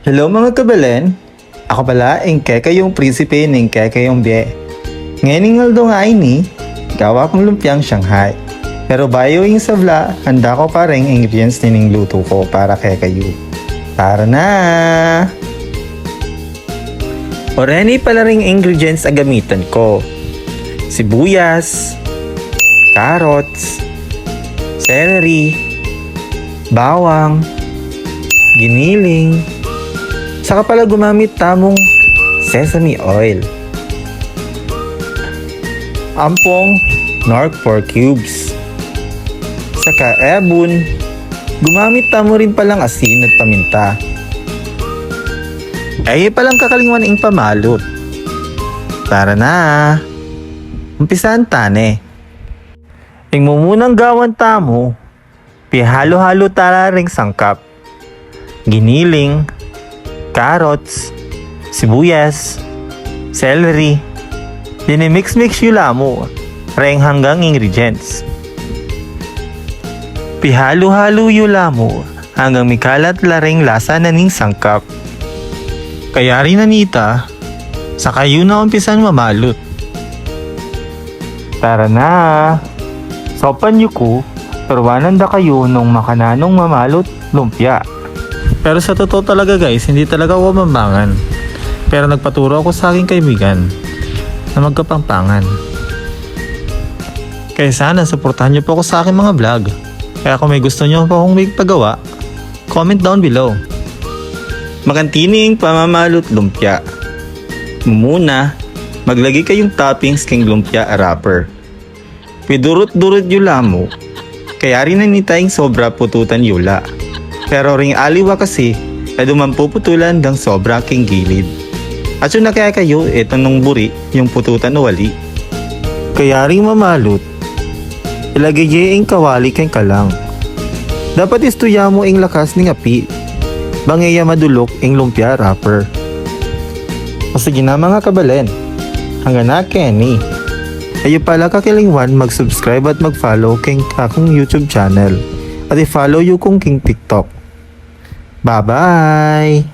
Hello mga kabelen, ako pala ang kekayong prinsipe ng kekayong biye. Ngayon nga nga ini, gawa kong lumpiang Shanghai. Pero bayo yung sabla, handa ko pa rin ingredients nining luto ko para kekayo. Tara na! Oreni pala ring ingredients ang gamitan ko. Sibuyas, carrots, celery, bawang, giniling, saka pala gumamit tamong sesame oil. Ampong nor 4 cubes. Saka ebon, gumamit tamo rin palang asin at paminta. Ay palang kakalingwan ing pamalot. Tara na! Umpisahan tane. Ing mumunang gawan tamo, pihalo-halo tala ring sangkap. Giniling, carrots, sibuyas, celery, dinimix-mix yung lamo, reng hanggang ingredients. Pihalo-halo yung lamo hanggang mikalat laring lasa na ning sangkap. Kaya rin nanita, sa kayo na umpisan mamalot. Tara na! Sopan nyo ko, perwanan da kayo nung makananong mamalot lumpia. Pero sa totoo talaga guys, hindi talaga ako mambangan. Pero nagpaturo ako sa aking kaibigan na magkapangpangan. Kaya sana suportahan niyo po ako sa aking mga vlog. Kaya kung may gusto niyo pa akong may pagawa, comment down below. Makantining pamamalot lumpia. Muna, maglagay kayong toppings king lumpia wrapper. Pidurot-durot yung lamo. Kaya rin nanitayang sobra pututan yula. Pero ring aliwa kasi na dumampuputulan ng sobra king gilid. At yun na kaya kayo, eto nung buri, yung pututan o wali. Kaya ring mamalot, ilagay yung kawali kang kalang. Dapat istuya mo ing lakas ng api, bangaya madulok ing lumpia wrapper. O sige na mga kabalen, hanggang na Kenny. Kayo pala kakilingwan mag-subscribe at mag-follow king akong YouTube channel. At i-follow yung kong king TikTok. Bye-bye!